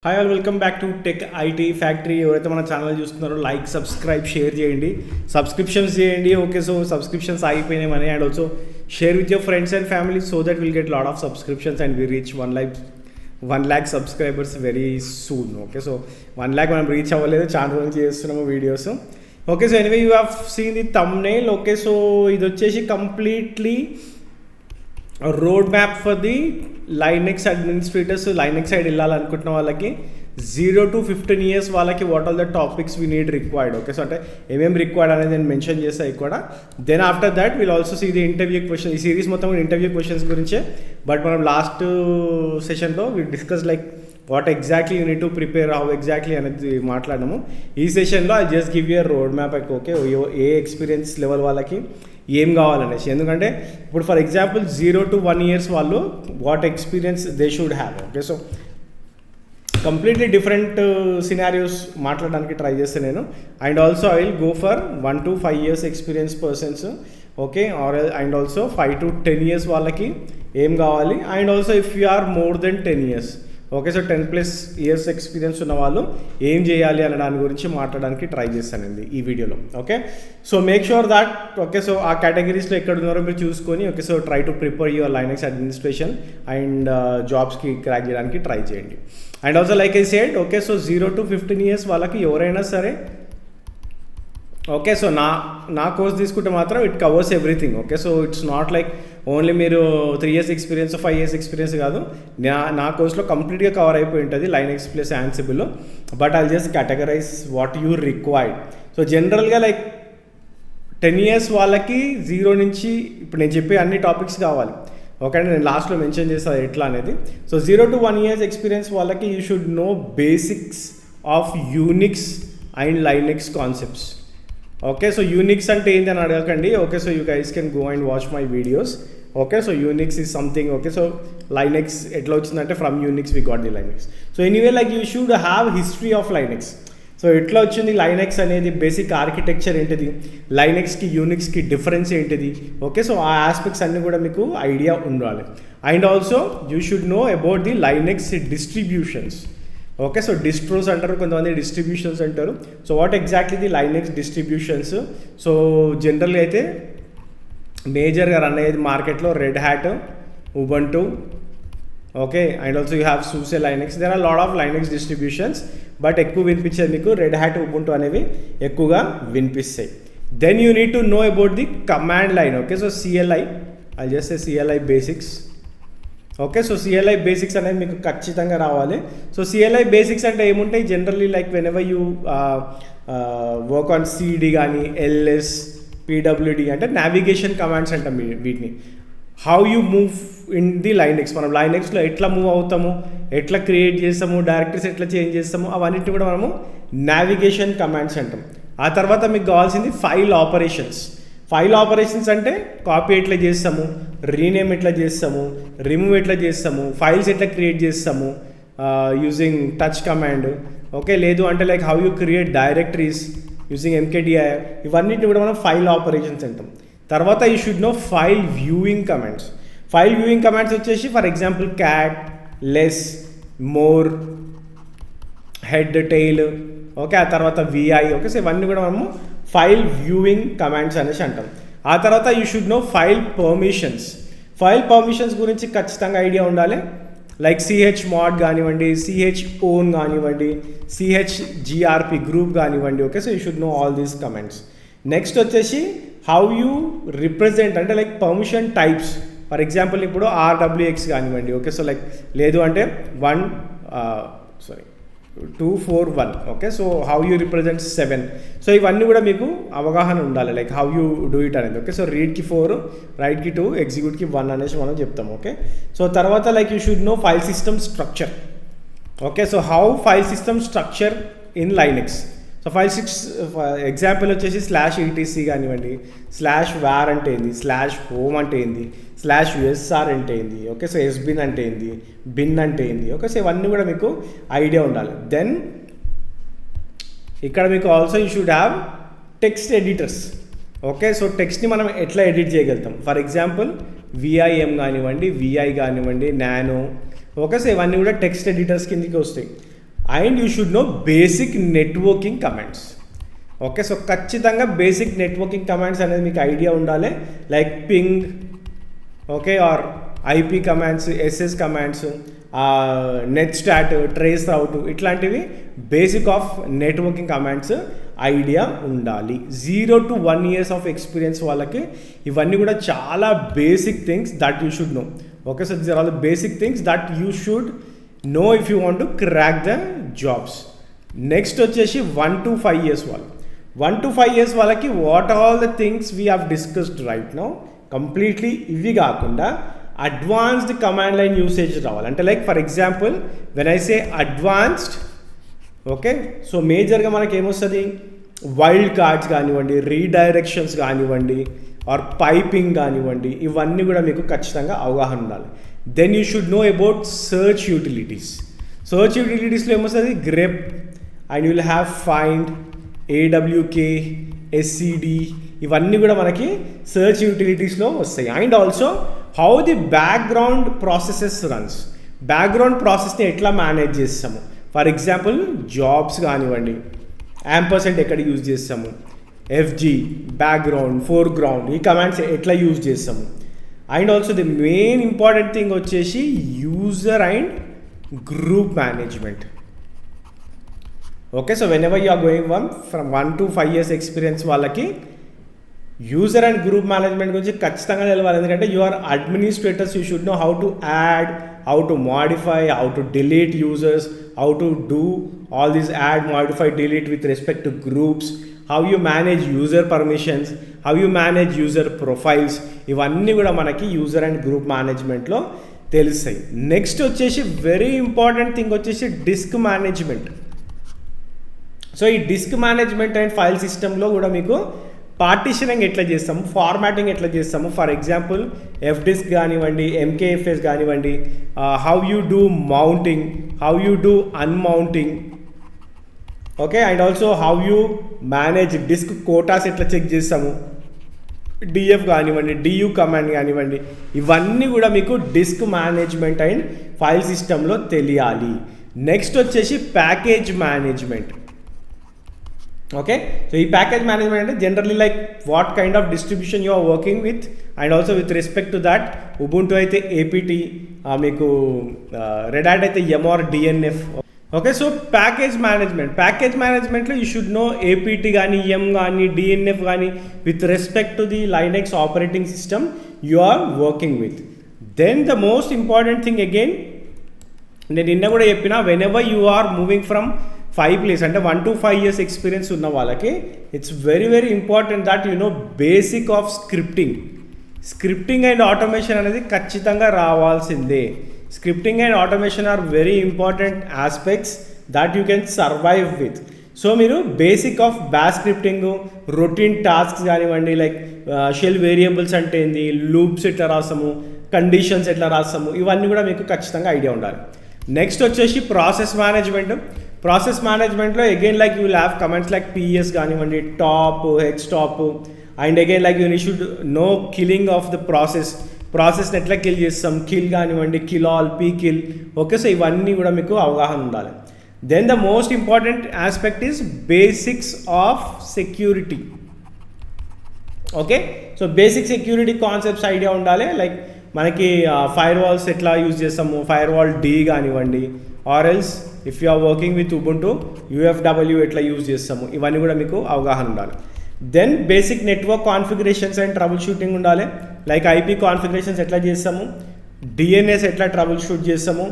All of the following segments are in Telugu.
Hi all, welcome back to tech IT factory. ఎవరైతే మన ఛానల్ చూస్తున్నారో లైక్, సబ్స్క్రైబ్, షేర్ చేయండి, సబ్స్క్రిప్షన్స్ చేయండి. ఓకే, సో సబ్స్క్రిప్షన్స్ ఆగిపోయినాయి మనీ, and also share with your friends and family so that will get lot of subscriptions and we reach 1 lakh subscribers very soon. Okay, so 1 lakh మనం రీచ్ అవ్వలేదు, చాలా రోజులు చేస్తున్నాము videos. Okay, so anyway you have seen the thumbnail. Okay, so ఇది వచ్చేసి completely road map for the Linux administrators. Linux side వెళ్ళాలనుకుంటున్న వాళ్ళకి 0 to 15 years వాళ్ళకి what all the topics we need required. Okay, so అంటే ఏమేమి రిక్వైర్డ్ అనేది నేను మెన్షన్ చేస్తాను ఇక్కడ. Then after that will also see the interview question. ఈ సిరీస్ మొత్తం ఇంటర్వ్యూ క్వశ్చన్స్ గురించే, బట్ మనం లాస్ట్ సెషన్లో we discuss like what exactly you need to prepare, how exactly అనేది మాట్లాడము. ఈ సెషన్లో I just give you road map. Okay, ఏ ఎక్స్పీరియన్స్ లెవెల్ వాళ్ళకి ఏం కావాలనేసి. ఎందుకంటే ఇప్పుడు ఫర్ ఎగ్జాంపుల్ 0 to 1 years వాళ్ళు what experience they should have. Okay, so completely different scenarios మాట్లాడడానికి ట్రై చేస్తాను నేను. And also I will go for 1 to 5 years experience persons. Okay, and also 5 to 10 years వాళ్ళకి ఏం కావాలి. And also if you are more than 10 years, okay, so 10+ years experience ఉన్న వాళ్ళు ఏం చేయాలి అనే దాని గురించి మాట్లాడడానికి ట్రై చేస్తానండి ఈ వీడియోలో. Okay, so make sure that okay, so ఆ కేటగిరీస్లో ఎక్కడ ఉన్నారో మీరు చూసుకొని okay, so try to prepare your Linux administration and జాబ్స్కి క్రాక్ చేయడానికి ట్రై చేయండి. And also like I said, okay, so 0 to 15 years వాళ్ళకి ఎవరైనా సరే ఓకే, సో నా కోర్స్ తీసుకుంటే మాత్రం it covers everything. Okay, so it's not like only మీరు 3 years ఎక్స్పీరియన్స్ 5 years ఎక్స్పీరియన్స్ కాదు. నా కోర్స్లో కంప్లీట్గా కవర్ అయిపోయి ఉంటుంది Linux plus Ansible. But I'll just categorise what you required. So జనరల్గా లైక్ 10 years వాళ్ళకి 0 నుంచి ఇప్పుడు నేను చెప్పే అన్ని టాపిక్స్ కావాలి. ఓకే, నేను లాస్ట్లో మెన్షన్ చేస్తాను ఎట్లా అనేది. సో 0 to 1 years ఎక్స్పీరియన్స్ వాళ్ళకి you should know basics of Unix and Linux concepts. Okay, so Unix అంటే ఏంటి అని అడగకండి. Okay, so you guys can go and watch my videos. Okay, so Unix is something. Okay, so Linux ఎట్లా వచ్చిందంటే from Unix we got the Linux. So anyway like you should have history of Linux. So ఎట్లా వచ్చింది లైనెక్స్ అనేది, బేసిక్ ఆర్కిటెక్చర్ ఏంటిది, లైనెక్స్కి యూనిక్స్కి డిఫరెన్స్ ఏంటిది. ఓకే, సో ఆ ఆస్పెక్ట్స్ అన్నీ కూడా మీకు ఐడియా ఉండాలి. And also you should know about the Linux distributions. Okay, so distros అంటారు, కొంతమంది డిస్ట్రిబ్యూషన్స్ అంటారు. So what exactly the Linux distributions. So జనరల్గా అయితే మేజర్గా రన్ అయ్యేది మార్కెట్లో Red Hat, Ubuntu. Okay, and also you have SUSE Linux. There are lot of Linux distributions, but ఎక్కువ వినిపించేది మీకు రెడ్ హ్యాట్, ఉబంటు అనేవి ఎక్కువగా వినిపిస్తాయి. Then you need to know about the command line. Okay, so CLI, I just say CLI basics. Okay, so CLI basics అనేది మీకు ఖచ్చితంగా రావాలి. సో CLI బేసిక్స్ అంటే ఏముంటాయి, generally like when ever you work on CD కానీ LS, PWD అంటే నావిగేషన్ కమాండ్స్ అంటాం వీటిని. How you move in the Linux, మనం లైనెక్స్లో ఎట్లా మూవ్ అవుతాము, ఎట్లా క్రియేట్ చేస్తాము, డైరెక్టరీస్ ఎట్లా చేంజ్ చేస్తాము, అవన్నిటిని కూడా మనము నావిగేషన్ కమాండ్స్ అంటాం. ఆ తర్వాత మీకు కావాల్సింది ఫైల్ ఆపరేషన్స్. ఫైల్ ఆపరేషన్స్ అంటే కాపీ ఎట్లా చేస్తాము, రీనేమ్ ఎట్లా చేస్తాము, రిమూవ్ ఎట్లా చేస్తాము, ఫైల్స్ ఎట్లా క్రియేట్ చేస్తాము యూజింగ్ టచ్ కమాండ్. ఓకే, లేదు అంటే like how you create directories using MKDI. ఇవన్నిటిని కూడా మనం ఫైల్ ఆపరేషన్స్ అంటాం. తర్వాత you should know file viewing commands. File viewing commands వచ్చేసి for example cat, less, more, head, tail. Okay, ఆ తర్వాత VI. ఓకే, సో ఇవన్నీ కూడా మనము ఫైల్ వ్యూయింగ్ కమాండ్స్ అనేసి అంటాం. ఆ తర్వాత you should know file permissions. File permissions గురించి ఖచ్చితంగా ఐడియా ఉండాలి. లైక్ chmod కానివ్వండి, chown కానివ్వండి, chgrp గ్రూప్ కానివ్వండి. Okay, so you should no all these commands. Next వచ్చేసి హౌ యూ రిప్రజెంట్ అంటే like permission types. For example ఇప్పుడు RWX కానివ్వండి. ఓకే, సో లైక్ లేదు అంటే 241. Okay, so how you represent 7. So ఇవన్నీ కూడా మీకు అవగాహన ఉండాలి, like how you do it అనేది. ఓకే, సో రీడ్కి 4, రైట్కి 2, ఎగ్జిక్యూట్కి 1 అనేసి మనం చెప్తాం. ఓకే, సో తర్వాత like you should know file system structure. Okay, so how file system structure in Linux. So example వచ్చేసి /etc కానివ్వండి, /var అంటే ఏంది, /home అంటే ఏంది, /usr అంటే ఏంది. ఓకే, సో sbin అంటే ఏంది, bin అంటే ఏంది. ఓకే, సో ఇవన్నీ కూడా మీకు ఐడియా ఉండాలి. దెన్ ఇక్కడ మీకు also you should have text editors. Okay, so టెక్స్ట్ని మనం ఎట్లా ఎడిట్ చేయగలుగుతాం. ఫర్ ఎగ్జాంపుల్ VIM కానివ్వండి, VI కానివ్వండి, నానో. ఓకే, సో ఇవన్నీ కూడా టెక్స్ట్ ఎడిటర్స్ కిందకి వస్తాయి. And you should know basic networking commands. Okay, so ఖచ్చితంగా బేసిక్ నెట్వర్కింగ్ కమాండ్స్ అనేది మీకు ఐడియా ఉండాలి. Like ping, okay, or IP commands, SS commands, netstat, trace out, ఇట్లాంటివి basic of networking commands idea ఉండాలి. 0 to 1 years ఆఫ్ ఎక్స్పీరియన్స్ వాళ్ళకి ఇవన్నీ కూడా చాలా basic things that you should know. Okay, so these are all the basic things that you should know if you want to crack the jobs. Next వచ్చేసి 1 to 5 years వాళ్ళు. 1 to 5 years వాళ్ళకి what all the things we have discussed right now, completely ఇవి కాకుండా అడ్వాన్స్డ్ కమాండ్ లైన్ యూసేజ్ రావాలి. అంటే like for example when I say advanced, okay, so మేజర్గా మనకి ఏమొస్తుంది, వైల్డ్ కార్డ్స్ కానివ్వండి, రీడైరెక్షన్స్ కానివ్వండి, ఆర్ పైపింగ్ కానివ్వండి, ఇవన్నీ కూడా మీకు ఖచ్చితంగా అవగాహన ఉండాలి. Then you should know about search utilities. Search యూటిలిటీస్లో ఏమొస్తుంది, grep, and you will have find, AWK, SCD, ఇవన్నీ కూడా మనకి సర్చ్ యూటిలిటీస్లో వస్తాయి. And also how the background processes runs, background ప్రాసెస్ని ఎట్లా మేనేజ్ చేస్తాము. ఫర్ ఎగ్జాంపుల్ జాబ్స్ కానివ్వండి, యాంపర్సెంట్ ఎక్కడ యూజ్ చేస్తాము, ఎఫ్జీ, బ్యాక్గ్రౌండ్, ఫోర్గ్రౌండ్, ఈ కమాండ్స్ ఎట్లా యూజ్ చేస్తాము. And also the main important thing వచ్చేసి user and group management. Okay, so when ever you are going from 1 to 5 years experience వాళ్ళకి యూజర్ అండ్ గ్రూప్ మేనేజ్మెంట్ గురించి ఖచ్చితంగా తెలవాలి. ఎందుకంటే you are administrators, you should know how to add, how to modify, how to delete users, how to do all these add, modify, delete with respect to groups, how you manage user permissions, how you manage user profiles, ఇవన్నీ కూడా మనకి యూజర్ అండ్ గ్రూప్ మేనేజ్మెంట్లో తెలుస్తాయి. నెక్స్ట్ వచ్చేసి వెరీ ఇంపార్టెంట్ థింగ్ వచ్చేసి డిస్క్ మేనేజ్మెంట్. సో ఈ డిస్క్ మేనేజ్మెంట్ అండ్ ఫైల్ సిస్టంలో కూడా మీకు పార్టిషనింగ్ ఎట్లా చేస్తాము, ఫార్మాటింగ్ ఎట్లా చేస్తాము. ఫర్ ఎగ్జాంపుల్ ఎఫ్ డిస్క్ కానివ్వండి, ఎంకేఎఫ్ఎస్ కానివ్వండి, how you do mounting, how you do unmounting, okay, and also how you manage disk quotas ఎట్లా చెక్ చేస్తాము, డిఎఫ్ కానివ్వండి, డియూ కమాండ్ కానివ్వండి, ఇవన్నీ కూడా మీకు డిస్క్ మేనేజ్మెంట్ అండ్ ఫైల్ సిస్టంలో తెలియాలి. నెక్స్ట్ వచ్చేసి ప్యాకేజ్ మేనేజ్మెంట్. ఓకే, సో ఈ ప్యాకేజ్ మేనేజ్మెంట్ అంటే generally like what kind of distribution you are working with, and also with respect to that Ubuntu అయితే ఏపీటీ, మీకు రెడ్ హ్యాట్ అయితే ఎంఆర్ డిఎన్ఎఫ్. ఓకే, సో ప్యాకేజ్ మేనేజ్మెంట్లో యూ షుడ్ నో ఏపీటీ కానీ, ఎం కానీ, డిఎన్ఎఫ్ కానీ with respect to the Linux operating system you are working with. Then the most important thing again, నేను నిన్న కూడా చెప్పిన, whenever you are moving from 5 place అంటే 1 to 5 years ఎక్స్పీరియన్స్ ఉన్న వాళ్ళకి it's very very important that you know basic of scripting and automation అనేది ఖచ్చితంగా రావాల్సిందే. Scripting and automation are very important aspects that you can survive with. So మీరు basic of bash scripting, routine tasks కానివ్వండి, లైక్ షెల్ వేరియబుల్స్ అంటే ఏంది, లూప్స్ ఎట్లా రాస్తాము, కండిషన్స్ ఎట్లా రాస్తాము, ఇవన్నీ కూడా మీకు ఖచ్చితంగా ఐడియా ఉండాలి. నెక్స్ట్ వచ్చేసి ప్రాసెస్ మేనేజ్మెంట్లో again like you will have comments like PS కానివ్వండి, top, htop, and again like you should know killing of the ప్రాసెస్ని ఎట్లా కిల్ చేస్తాం, కిల్ కానివ్వండి, killall, pkill. Okay, so ఇవన్నీ కూడా మీకు అవగాహన ఉండాలి. Then the most important aspect is basics of security. Okay, so basic security concepts idea ఉండాలి. లైక్ మనకి ఫైర్ వాల్స్ ఎట్లా యూజ్ చేస్తాము, ఫైర్ వాల్ డి కానివ్వండి, or else if you are working with Ubuntu UFW ఎట్లా యూజ్ చేస్తాము, ఇవన్నీ కూడా మీకు అవగాహన ఉండాలి. Then basic network configurations and troubleshooting ఉండాలి. లైక్ ఐపీ కాన్ఫిగరేషన్స్ ఎట్లా చేస్తాము, డిఎన్ఎస్ ఎట్లా ట్రబుల్ షూట్ చేస్తాము,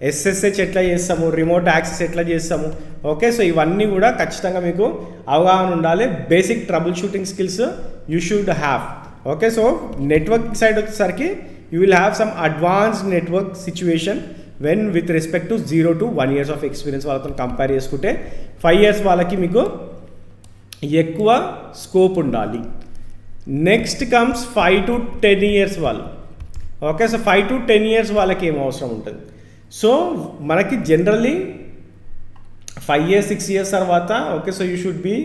ఎస్ఎస్హెచ్ ఎట్లా చేస్తాము, రిమోట్ యాక్సెస్ ఎట్లా చేస్తాము. ఓకే, సో ఇవన్నీ కూడా ఖచ్చితంగా మీకు అవగాహన ఉండాలి. Basic troubleshooting skills you should have. Okay, so network side వచ్చేసరికి you will have some advanced network situation when with respect to 0 to 1 years of experience వాళ్ళతో కంపేర్ చేసుకుంటే 5 years వాళ్ళకి మీకు ఎక్కువ స్కోప్ ఉండాలి. నెక్స్ట్ కమ్స్ 5 to 10 years వాళ్ళు. ఓకే, సో 5 to 10 years వాళ్ళకి ఏం అవసరం ఉంటుంది. సో మనకి జనరల్లీ 5 years 6 years తర్వాత okay, so you should be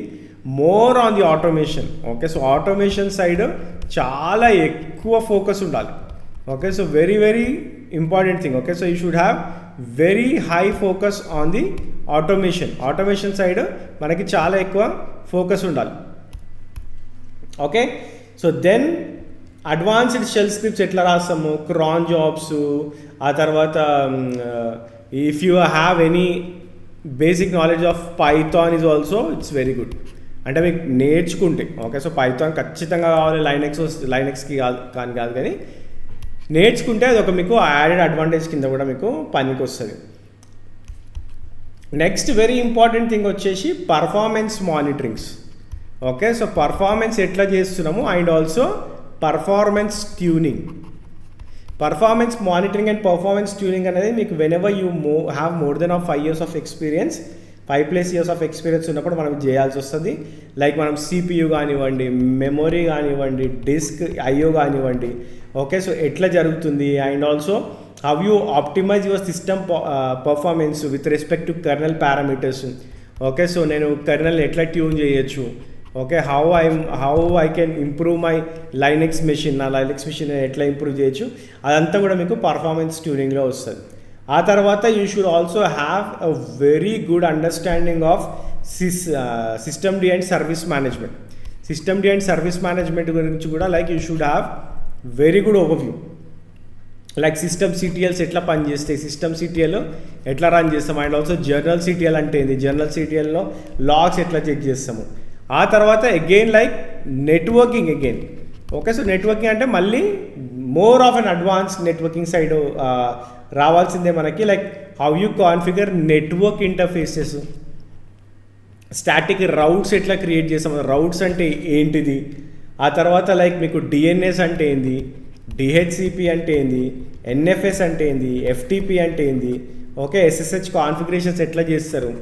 more on the automation. Okay, so automation side చాలా ఎక్కువ ఫోకస్ ఉండాలి. Okay, so very important thing. Okay, so you should have very high focus on the automation side మనకి చాలా ఎక్కువ ఫోకస్ ఉండాలి. Okay, so then advanced shell scripts ఎట్లా రాస్తాము, క్రాన్ జాబ్స్, ఆ తర్వాత if you have any basic knowledge of Python is also it's very good. అంటే మీకు నేర్చుకుంటే, ఓకే, సో పైథాన్ ఖచ్చితంగా కావాలి, లైనెక్స్కి కాదు కానీ నేర్చుకుంటే అది ఒక మీకు యాడెడ్ అడ్వాంటేజ్ కింద కూడా మీకు పనికి వస్తుంది. నెక్స్ట్ వెరీ ఇంపార్టెంట్ థింగ్ వచ్చేసి పర్ఫార్మెన్స్ మానిటరింగ్స్. ఓకే, సో పర్ఫార్మెన్స్ ఎట్లా చేస్తున్నాము and also performance tuning. Performance monitoring and performance tuning అనేది మీకు whenever you have more than 5 years of experience, 5+ years of experience ఉన్నప్పుడు మనం చేయాల్సి వస్తుంది. లైక్ మనం సిపియు కానివ్వండి, మెమొరీ కానివ్వండి, డిస్క్ ఐఓ కానివ్వండి. ఓకే, సో ఎట్లా జరుగుతుంది and also how you optimize your system performance with respect to kernel parameters. Okay, so నేను కర్నల్ ఎట్లా ట్యూన్ చేయొచ్చు, okay, how I can improve my Linux machine, నా లైనెక్స్ మెషిన్ ఎట్లా ఇంప్రూవ్ చేయొచ్చు, అదంతా కూడా మీకు పర్ఫార్మెన్స్ ట్యూనింగ్లో వస్తుంది. ఆ తర్వాత you should also have a very good understanding of systemd and service management. Systemd and service management గురించి కూడా like you should have very good overview. Like system CTLs ఎట్లా పనిచేస్తాయి, సిస్టమ్ సిటిఎల్ ఎట్లా రన్ చేస్తాం అండ్ ఆల్సో జర్నల్ సిటిఎల్ అంటే ఏంది, జర్నల్ సిటిఎల్లో లాగ్స్ ఎట్లా చెక్ చేస్తాము. ఆ తర్వాత again like networking again. Okay, so networking అంటే మళ్ళీ more of an advance networking side రావాల్సిందే మనకి. Like how you configure network interfaces, static routes ఎట్లా క్రియేట్ చేస్తాం, రౌట్స్ అంటే ఏంటిది. ఆ తర్వాత లైక్ మీకు డిఎన్ఎస్ అంటే ఏంది, డిహెచ్సిపి అంటే ఏంది, ఎన్ఎఫ్ఎస్ అంటే ఏంది, ఎఫ్టిపి అంటే ఏంది. ఓకే, ఎస్ఎస్హెచ్ కాన్ఫిగరేషన్స్ ఎట్లా చేస్తారు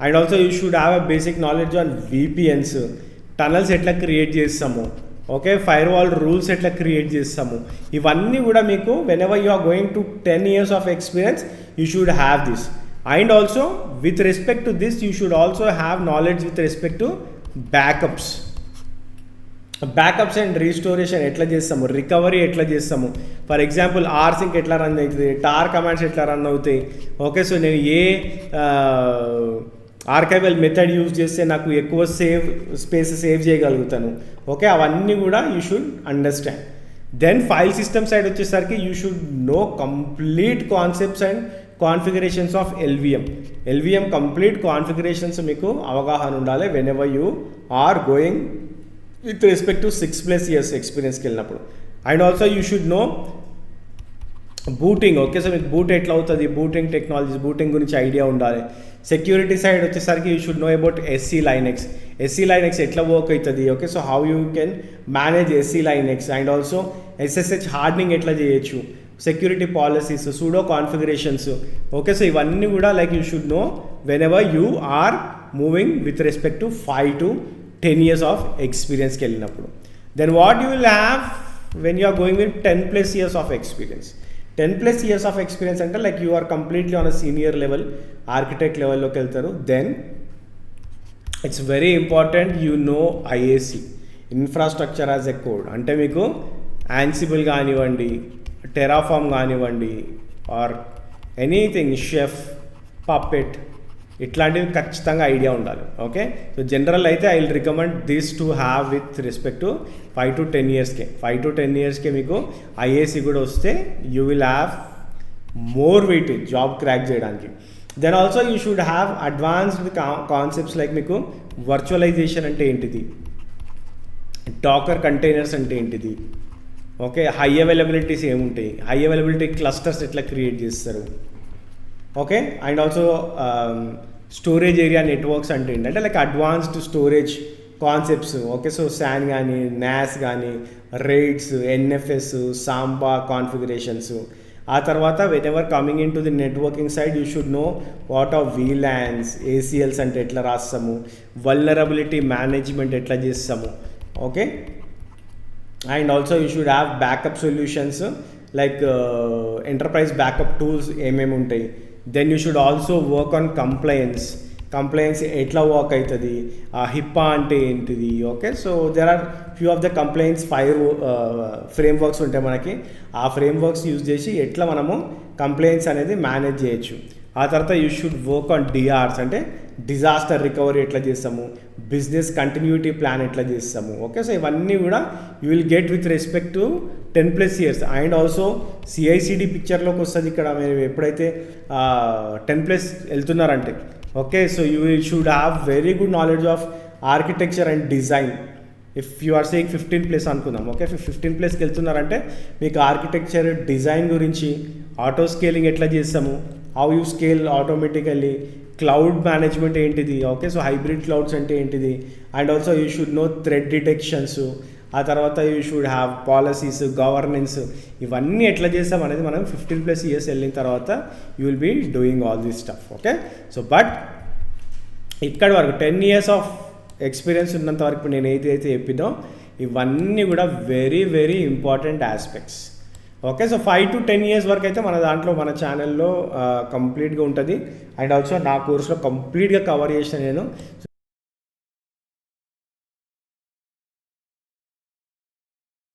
and also you should have a basic knowledge on VPNs, tunnels ఎట్లా క్రియేట్ చేస్తాము, ఓకే, ఫైర్ వాల్ రూల్స్ ఎట్లా క్రియేట్ చేస్తాము. ఇవన్నీ కూడా మీకు whenever you are going to 10 years of experience you should have this. And also with respect to this you should also have knowledge with respect to backups and restoration ఎట్లా చేస్తాము, రికవరీ ఎట్లా చేస్తాము. ఫర్ ఎగ్జాంపుల్ ర్సింక్ ఎట్లా రన్ అవుతుంది, టార్ కమాండ్స్ ఎట్లా రన్ అవుతాయి. ఓకే, సో నేను ఏ ఆర్కైవల్ మెథడ్ యూజ్ చేస్తే నాకు ఎక్కువ స్పేస్ సేవ్ చేయగలుగుతాను. ఓకే, అవన్నీ కూడా you should understand. Then file system side వచ్చేసరికి you should know complete concepts and configurations of LVM complete configurations మీకు అవగాహన ఉండాలి whenever you are going with respect to 6+ years ఎక్స్పీరియన్స్కి వెళ్ళినప్పుడు. And also you should know booting. Okay, so మీకు బూట్ ఎట్లా అవుతుంది, బూటింగ్ టెక్నాలజీస్, బూటింగ్ గురించి ఐడియా ఉండాలి. సెక్యూరిటీ సైడ్ వచ్చేసరికి you should know about SE Linux ఎట్లా వర్క్ అవుతుంది. Okay, so how you can manage SE Linux and also SSH hardening ఎట్లా చేయొచ్చు, security policies, sudo configurations. Okay, so ఇవన్నీ కూడా like you should know whenever you are moving with respect to 5 to 10 years of ఎక్స్పీరియన్స్కి వెళ్ళినప్పుడు. Then what you will have when you are going with 10+ years of experience. 10+ years of experience అంటే like you are completely on a senior level, architect లెవెల్లోకి వెళ్తారు. Then it's very important you know IAC, infrastructure as a code. అంటే మీకు యాన్సిబుల్ కానివ్వండి, టెరాఫామ్ కానివ్వండి, ఆర్ ఎనీథింగ్, షెఫ్, పప్పెట్, ఇట్లాంటివి ఖచ్చితంగా ఐడియా ఉండాలి. ఓకే, సో జనరల్ అయితే I will recommend this to have with respect to 5 to 10 yearsకే. 5 to 10 yearsకే మీకు ఐఏసి కూడా వస్తే you will have more weightage job crack చేయడానికి. Then also you should have advanced concepts like మీకు వర్చువలైజేషన్ అంటే ఏంటిది, డాకర్ కంటైనర్స్ అంటే ఏంటిది. ఓకే, హై అవైలబిలిటీస్ ఏముంటాయి, హై అవైలబిలిటీ క్లస్టర్స్ ఎట్లా క్రియేట్ చేస్తారు. Okay, and also storage area networks అంటే ఏంటంటే like advanced storage concepts. Okay, so SAN కానీ, నాస్ కానీ, రైడ్స్, ఎన్ఎఫ్ఎస్, సాంబా కాన్ఫిగరేషన్స్. ఆ తర్వాత whenever coming into the networking side you should know what of VLANs, ACLs అంటే ఎట్లా రాస్తాము, వల్నరబిలిటీ మేనేజ్మెంట్ ఎట్లా చేస్తాము. Okay, and also you should have backup solutions like enterprise backup tools ఏమేమి ఉంటాయి. Then you should also work on compliance. Complaints ఎట్లా వర్క్ అవుతుంది, హిప్పా అంటే ఏంటిది. Okay, so there are few of the complaints frameworks ఉంటాయి మనకి. ఆ ఫ్రేమ్ వర్క్స్ యూజ్ చేసి ఎట్లా మనము కంప్లైంట్స్ అనేది మేనేజ్ చేయొచ్చు. ఆ తర్వాత you should work on DRs, అంటే డిజాస్టర్ రికవరీ ఎట్లా చేస్తాము, బిజినెస్ కంటిన్యూటీ ప్లాన్ ఎట్లా చేస్తాము. ఓకే, సో ఇవన్నీ కూడా you will get with respect to 10+ years. And also CICD పిక్చర్లోకి వస్తుంది ఇక్కడ. మీరు ఎప్పుడైతే 10+ వెళ్తున్నారంటే, okay, so you should have very good knowledge of architecture and design. If you are saying 15+ అనుకుందాం, ఓకే, 15+కి వెళ్తున్నారంటే మీకు ఆర్కిటెక్చర్, డిజైన్ గురించి, ఆటో స్కేలింగ్ ఎట్లా చేస్తాము, how you scale automatically, cloud management ఏంటిది. ఓకే, సో హైబ్రిడ్ క్లౌడ్స్ అంటే ఏంటిది. And also you should know thread detections. ఆ తర్వాత you should have policies, governance, ఇవన్నీ ఎట్లా చేస్తాం అనేది మనం 15+ years వెళ్ళిన తర్వాత you will be doing all this stuff. Okay, so but ఇక్కడ వరకు 10 years ఆఫ్ ఎక్స్పీరియన్స్ ఉన్నంత వరకు నేను ఏదైతే చెప్పినో ఇవన్నీ కూడా very very important aspects. Okay, సో 5 to 10 years వరకు అయితే మన దాంట్లో మన ఛానల్లో కంప్లీట్గా ఉంటుంది. అండ్ ఆల్సో నా కోర్స్లో కంప్లీట్గా కవర్ చేసిన నేను.